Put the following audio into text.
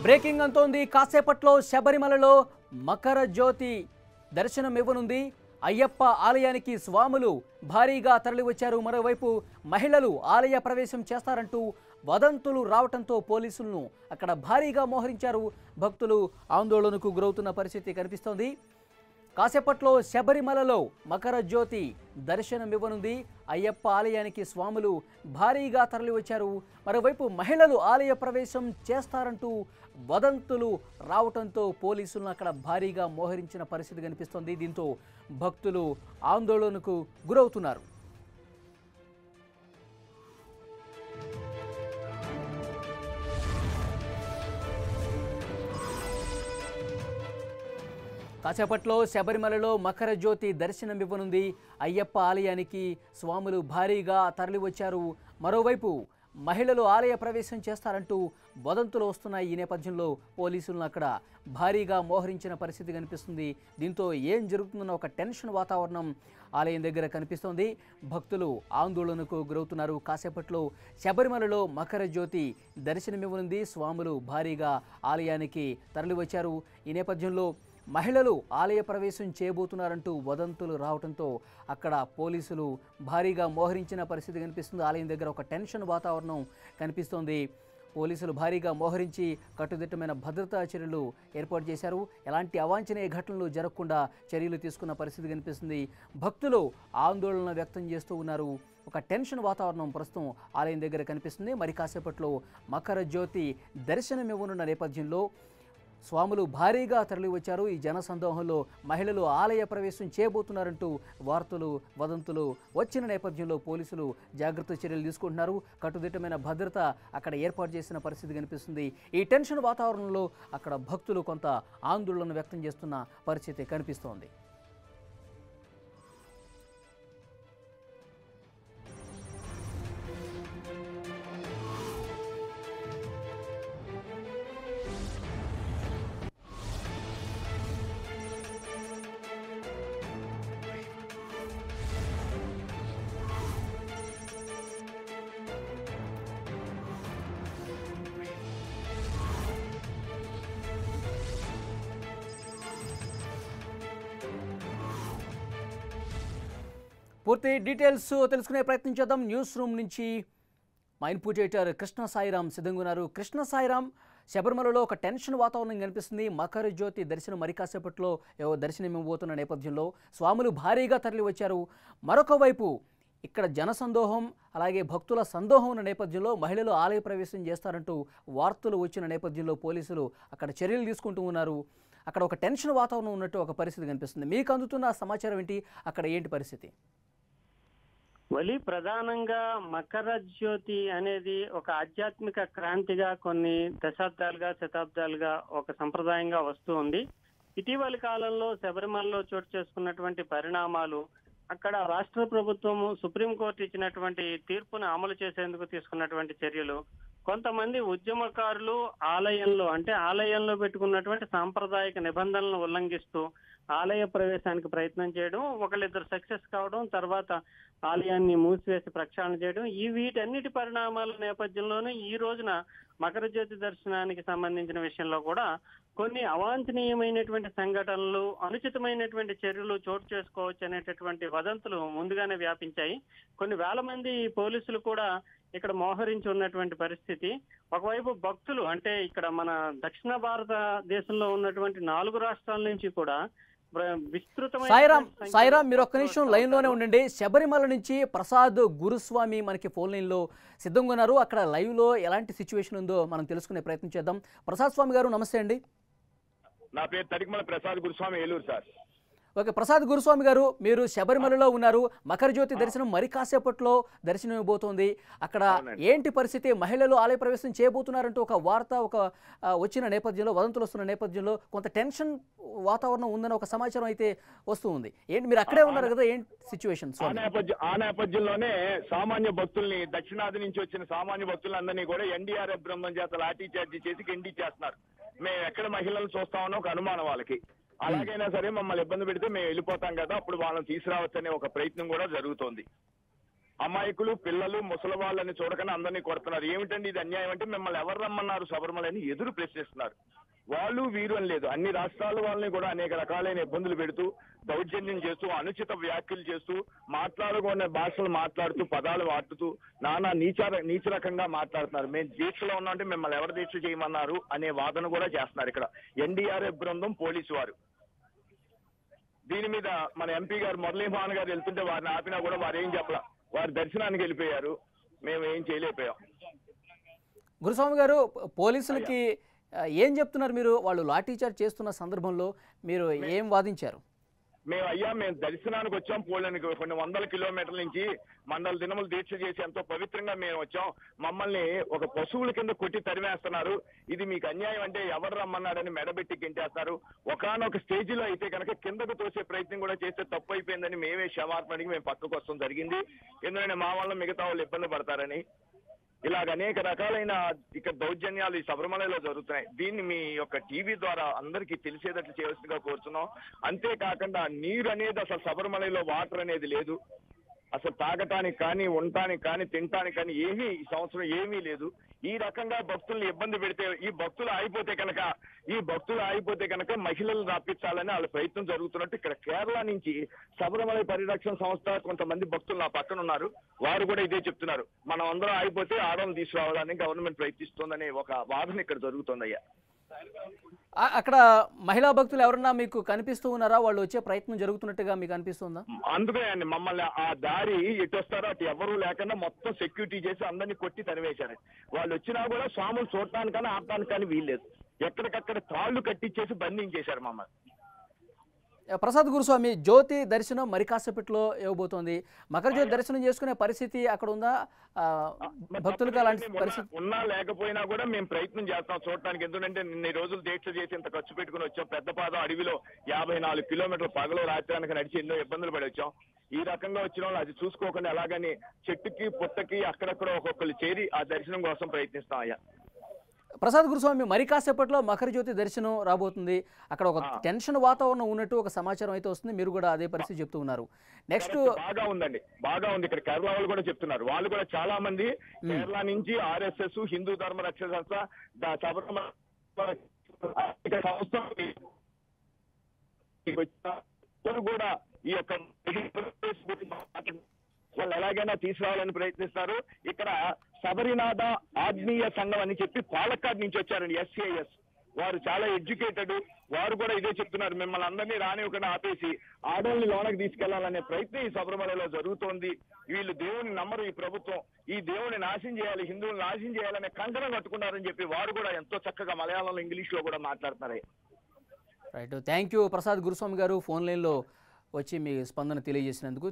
Breaking అంతోంది. కాసేపట్లో శబరిమలలో మకర జ్యోతి దర్శనం ఇవ్వనుంది. అయ్యప్ప ఆలయానికి స్వాములు భారీగా తరలివచ్చారు. మరోవైపు మహిళలు ఆలయ ప్రవేశం చేస్తారంటూ వదంతులు రావడంతో పోలీసులను అక్కడ భారీగా మోహరించారు. భక్తులు ఆందోళనకు గురవుతున్న పరిస్థితి కనిపిస్తోంది. కాసేపట్లో శబరిమలలో మకర జ్యోతి దర్శనం ఇవ్వనుంది. అయ్యప్ప ఆలయానికి స్వాములు భారీగా తరలివచ్చారు. మరోవైపు మహిళలు ఆలయ ప్రవేశం చేస్తారంటూ వదంతులు రావడంతో పోలీసులను అక్కడ భారీగా మోహరించిన పరిస్థితి కనిపిస్తోంది. దీంతో భక్తులు ఆందోళనకు గురవుతున్నారు. కాసేపట్లో శబరిమలలో మకర జ్యోతి దర్శనం ఇవ్వనుంది. అయ్యప్ప ఆలయానికి స్వాములు భారీగా తరలివచ్చారు. మరోవైపు మహిళలు ఆలయ ప్రవేశం చేస్తారంటూ వదంతులు వస్తున్నాయి. ఈ నేపథ్యంలో పోలీసులను అక్కడ భారీగా మోహరించిన పరిస్థితి కనిపిస్తుంది. దీంతో ఏం జరుగుతుందన్న ఒక టెన్షన్ వాతావరణం ఆలయం దగ్గర కనిపిస్తోంది. భక్తులు ఆందోళనకు గురవుతున్నారు. కాసేపట్లో శబరిమలలో మకర జ్యోతి దర్శనమివ్వనుంది. స్వాములు భారీగా ఆలయానికి తరలివచ్చారు. ఈ నేపథ్యంలో మహిళలు ఆలయ ప్రవేశం చేయబోతున్నారంటూ వదంతులు రావడంతో అక్కడ పోలీసులు భారీగా మోహరించిన పరిస్థితి కనిపిస్తుంది. ఆలయం దగ్గర ఒక టెన్షన్ వాతావరణం కనిపిస్తోంది. పోలీసులు భారీగా మోహరించి కట్టుదిట్టమైన భద్రతా చర్యలు ఏర్పాటు చేశారు. ఎలాంటి అవాంఛనీయ ఘటనలు జరగకుండా చర్యలు తీసుకున్న పరిస్థితి కనిపిస్తుంది. భక్తులు ఆందోళన వ్యక్తం చేస్తూ ఉన్నారు. ఒక టెన్షన్ వాతావరణం ప్రస్తుతం ఆలయం దగ్గర కనిపిస్తుంది. మరి కాసేపట్లో మకర జ్యోతి దర్శనం ఇవ్వనున్న నేపథ్యంలో స్వాములు భారీగా తరలివచ్చారు. ఈ జనసందోహంలో మహిళలు ఆలయ ప్రవేశం చేయబోతున్నారంటూ వార్తలు వదంతులు వచ్చిన నేపథ్యంలో పోలీసులు జాగ్రత్త చర్యలు తీసుకుంటున్నారు. కట్టుదిట్టమైన భద్రత అక్కడ ఏర్పాటు చేసిన పరిస్థితి కనిపిస్తుంది. ఈ టెన్షన్ వాతావరణంలో అక్కడ భక్తులు కొంత ఆందోళన వ్యక్తం చేస్తున్న పరిస్థితి కనిపిస్తోంది. పూర్తి డీటెయిల్స్ తెలుసుకునే ప్రయత్నం చేద్దాం. న్యూస్ రూమ్ నుంచి మా ఇన్పుట్ ఎడిటర్ కృష్ణ సాయిరామ్ సిద్ధంగా ఉన్నారు. కృష్ణ సాయిరామ్, శబరిమలలో ఒక టెన్షన్ వాతావరణం కనిపిస్తుంది. మకర జ్యోతి దర్శనం మరి కాసేపట్లో దర్శనం ఇవ్వబోతున్న నేపథ్యంలో స్వాములు భారీగా తరలి వచ్చారు. మరొక వైపు ఇక్కడ జనసందోహం అలాగే భక్తుల సందోహం ఉన్న నేపథ్యంలో మహిళలు ఆలయ ప్రవేశం చేస్తారంటూ వార్తలు వచ్చిన నేపథ్యంలో పోలీసులు అక్కడ చర్యలు తీసుకుంటూ ఉన్నారు. అక్కడ ఒక టెన్షన్ వాతావరణం ఉన్నట్టు ఒక పరిస్థితి కనిపిస్తుంది. మీకు అందుతున్న సమాచారం ఏంటి? అక్కడ ఏంటి పరిస్థితి? ప్రధానంగా మకర జ్యోతి అనేది ఒక ఆధ్యాత్మిక క్రాంతిగా కొన్ని దశాబ్దాలుగా శతాబ్దాలుగా ఒక సంప్రదాయంగా వస్తూ ఉంది. ఇటీవలి కాలంలో శబరిమలలో చోటు చేసుకున్నటువంటి పరిణామాలు, అక్కడ రాష్ట్ర ప్రభుత్వము సుప్రీంకోర్టు ఇచ్చినటువంటి తీర్పును అమలు చేసేందుకు తీసుకున్నటువంటి చర్యలు, కొంతమంది ఉద్యమకారులు ఆలయంలో పెట్టుకున్నటువంటి సాంప్రదాయక నిబంధనలను ఉల్లంఘిస్తూ ఆలయ ప్రవేశానికి ప్రయత్నం చేయడం, ఒకళ్ళిద్దరు సక్సెస్ కావడం, తర్వాత ఆలయాన్ని మూసివేసి ప్రక్షాళన చేయడం, వీటన్నిటి పరిణామాల నేపథ్యంలోనే ఈ రోజున మకర జ్యోతి దర్శనానికి సంబంధించిన విషయంలో కూడా కొన్ని అవాంఛనీయమైనటువంటి సంఘటనలు, అనుచితమైనటువంటి చర్యలు చోటు చేసుకోవచ్చు అనేటటువంటి వదంతులు ముందుగానే వ్యాపించాయి. కొన్ని వేల మంది పోలీసులు కూడా ఇక్కడ మోహరించి ఉన్నటువంటి పరిస్థితి. ఒకవైపు భక్తులు ఇక్కడ మన దక్షిణ భారతదేశంలో ఉన్నటువంటి 4 రాష్ట్రాల నుంచి కూడా సాయిరామ్, మీరు ఒక్క నిమిషం లైన్ లోనే ఉండండి. శబరిమల నుంచి ప్రసాద్ గురుస్వామి మనకి ఫోన్ లైన్ లో సిద్ధంగా ఉన్నారు. అక్కడ లైవ్ లో ఎలాంటి సిచ్యువేషన్ ఉందో మనం తెలుసుకునే ప్రయత్నం చేద్దాం. ప్రసాద్ స్వామి గారు, నమస్తే అండి. నా పేరు తరికమల ప్రసాద్ గురుస్వామి, ఏలూరు సార్. ఓకే, ప్రసాద్ గురుస్వామి గారు, మీరు శబరిమలలో ఉన్నారు. మకర జ్యోతి దర్శనం మరి కాసేపట్లో దర్శనం ఇవ్వబోతోంది. అక్కడ ఏంటి పరిస్థితి? మహిళలు ఆలయ ప్రవేశం చేయబోతున్నారంటూ ఒక వార్త వచ్చిన నేపథ్యంలో, వదంతులు వస్తున్న నేపథ్యంలో కొంత టెన్షన్ వాతావరణం ఉందని ఒక సమాచారం అయితే వస్తూ ఉంది. ఏంటి, మీరు అక్కడే ఉన్నారు కదా, ఏంటి సిచ్యువేషన్? ఆ నేపథ్యంలోనే సామాన్య భక్తుల్ని, దక్షిణాది నుంచి వచ్చిన సామాన్య భక్తులందరినీ కూడా ఎన్డీఆర్ఎఫ్ బృందం చేత లాఠీ చార్జీ చేసి గెండి చేస్తున్నారు. మేము ఎక్కడ మహిళలు చూస్తామని ఒక అనుమానం వాళ్ళకి. అలాగైనా సరే మమ్మల్ని ఇబ్బంది పెడితే మేము వెళ్ళిపోతాం కదా, అప్పుడు వాళ్ళని తీసుకురావచ్చనే ఒక ప్రయత్నం కూడా జరుగుతోంది. అమాయకులు, పిల్లలు, ముసలి వాళ్ళని చూడకుండా అందరినీ కొడుతున్నారు. ఏమిటండి ఇది అన్యాయం అంటే మిమ్మల్ని ఎవరు రమ్మన్నారు శబరిమల అని ఎదురు ప్రశ్నిస్తున్నారు. వాళ్ళు వీరు అని లేదు, అన్ని రాష్ట్రాల వాళ్ళని కూడా అనేక రకాలైన ఇబ్బందులు పెడుతూ, దౌర్జన్యం చేస్తూ, అనుచిత వ్యాఖ్యలు చేస్తూ, మాట్లాడుకునే భాషలు మాట్లాడుతూ, పదాలు వాడుతూ, నానా నీచ రకంగా మాట్లాడుతున్నారు. మేము దీక్షలో ఉన్నామంటే మిమ్మల్ని ఎవరు దీక్ష చేయమన్నారు అనే వాదన కూడా చేస్తున్నారు ఇక్కడ ఎన్డీఆర్ఎఫ్ బృందం, పోలీసు వారు. దీని మీద మన ఎంపీ గారు మురళీమోహన్ గారు వెళ్తుంటే వారిని ఆపినా కూడా వారు ఏం చెప్పలా, వారి దర్శనానికి వెళ్ళిపోయారు. మేము ఏం చేయలేకపోయాం. గురుస్వామి గారు, పోలీసులకి ఏం చెప్తున్నారు మీరు? వాళ్ళు లాఠీచార్జ్ చేస్తున్న సందర్భంలో మీరు ఏం వాదించారు? మేము దర్శనానికి వచ్చాం. పోలేనికి కొన్ని వందల కిలోమీటర్ల నుంచి మండల దినములు దీక్ష చేసి ఎంతో పవిత్రంగా మేము వచ్చాం. మమ్మల్ని ఒక పశువుల కింద కొట్టి తరిమేస్తున్నారు. ఇది మీకు అన్యాయం అంటే ఎవరు రమ్మన్నాడని మెడబెట్టి గింటేస్తారు. ఒకనొక స్టేజిలో అయితే కనుక కిందకు తోసే ప్రయత్నం కూడా చేస్తే తప్పు అయిపోయిందని మేమే క్షమార్పణకి మేము పక్కకు వస్తాం జరిగింది. ఎందుకంటే మా వల్ల మిగతా వాళ్ళు ఇబ్బంది పడతారని. ఇలాగ అనేక రకాలైన ఇక దౌర్జన్యాలు ఈ శబరిమలలో జరుగుతున్నాయి. దీన్ని మీ యొక్క టీవీ ద్వారా అందరికీ తెలిసేటట్లు చేయవలసిందిగా కోరుతున్నాం. అంతేకాకుండా నీరు అనేది అసలు శబరిమలలో వాటర్ అనేది లేదు. అసలు తాగటానికి కానీ, ఉండటానికి కానీ, తినటానికి కానీ ఏమీ ఈ సంవత్సరం ఏమీ లేదు. ఈ రకంగా భక్తుల్ని ఇబ్బంది పెడితే ఈ భక్తులు ఆగిపోతే కనుక మహిళలు రప్పించాలని వాళ్ళ ప్రయత్నం జరుగుతున్నట్టు ఇక్కడ కేరళ నుంచి శబరిమల పరిరక్షణ సంస్థ కొంతమంది భక్తులు నా పక్కన ఉన్నారు. వారు కూడా ఇదే చెప్తున్నారు. మనం అందరం ఆగిపోతే ఆడవాళ్ళని తీసుకురావాలని గవర్నమెంట్ ప్రయత్నిస్తోందనే ఒక వాదన ఇక్కడ జరుగుతుందయ్యా. అక్కడ మహిళా భక్తులు ఎవరన్నా మీకు కనిపిస్తూ ఉన్నారా? వాళ్ళు వచ్చే ప్రయత్నం జరుగుతున్నట్టుగా మీకు అనిపిస్తుందా? అందుకే అండి, మమ్మల్ని ఆ దారి ఎటు వస్తారో అటు ఎవరూ లేకుండా మొత్తం సెక్యూరిటీ చేసి అందరినీ కొట్టి తరివేశారు. వాళ్ళు వచ్చినా కూడా స్వాములు చూడటానికన్నా ఆపడానికి కానీ వీల్లేదు. ఎక్కడికక్కడ తాళ్లు కట్టించేసి బంధించేశారు మమ్మల్ని. ప్రసాద్ గురుస్వామి, జ్యోతి దర్శనం మరి కాసేపట్లో ఇవ్వబోతోంది. మకర జ్యోతి దర్శనం చేసుకునే పరిస్థితి అక్కడ ఉందా? భక్తులకు అలాంటి పరిస్థితి ఉన్నా లేకపోయినా కూడా మేము ప్రయత్నం చేస్తాం చూడటానికి. ఎందుకంటే నిన్న రోజులు దీక్ష చేసి ఇంత ఖర్చు పెట్టుకుని వచ్చాం. పెద్దపాదం అడవిలో 54 కిలోమీటర్లు పగలు రాత్రానికి నడిచి ఎన్నో ఇబ్బందులు పడి వచ్చాం. ఈ రకంగా వచ్చిన వాళ్ళు అది చూసుకోకుండా ఎలాగని చెట్టుకి పుట్టకి అక్కడక్కడ ఒక్కొక్కరు చేరి ఆ దర్శనం కోసం ప్రయత్నిస్తాం అయ్యా. ప్రసాద్ గురుస్వామి, మరి కాసేపట్లో మకర జ్యోతి దర్శనం రాబోతుంది. అక్కడ ఒక టెన్షన్ వాతావరణం ఉన్నట్టు ఒక సమాచారం అయితే వస్తుంది. మీరు కూడా అదే పరిస్థితి చెప్తూ ఉన్నారు. నెక్స్ట్ బాగా ఉందండి, బాగా ఉంది. ఇక్కడ కేరళ వాళ్ళు కూడా చెప్తున్నారు. వాళ్ళు కూడా చాలా మంది కేరళ నుంచి ఆర్ఎస్ఎస్, హిందూ ధర్మ రక్షణ సంస్థ, శబరిమల కూడా ఈ యొక్క వాళ్ళు ఎలాగైనా తీసుకురావాలని ప్రయత్నిస్తారు. ఇక్కడ శబరినాథ ఆగ్నేయ సంఘం అని చెప్పి పాలక్కాడ్ నుంచి వచ్చారండి, SCIS. వారు చాలా ఎడ్యుకేటెడ్. వారు కూడా ఇదే చెప్తున్నారు, మిమ్మల్ని అందరినీ రానివ్వకుండా ఆపేసి ఆడవాళ్ళని లోనకి తీసుకెళ్లాలనే ప్రయత్నం ఈ శబరిమలలో జరుగుతోంది. వీళ్ళు దేవుని నమ్మరు, ఈ ప్రభుత్వం ఈ దేవుని నాశనం చేయాలి, హిందువులు నాశనం చేయాలనే కంకణం కట్టుకున్నారని చెప్పి వారు కూడా ఎంతో చక్కగా మలయాళంలో, ఇంగ్లీష్ లో కూడా మాట్లాడుతున్నారు. రైట్, థ్యాంక్ యూ ప్రసాద్ గురుస్వామి గారు, ఫోన్ లైన్లో వచ్చి మీ స్పందన తెలియజేసినందుకు.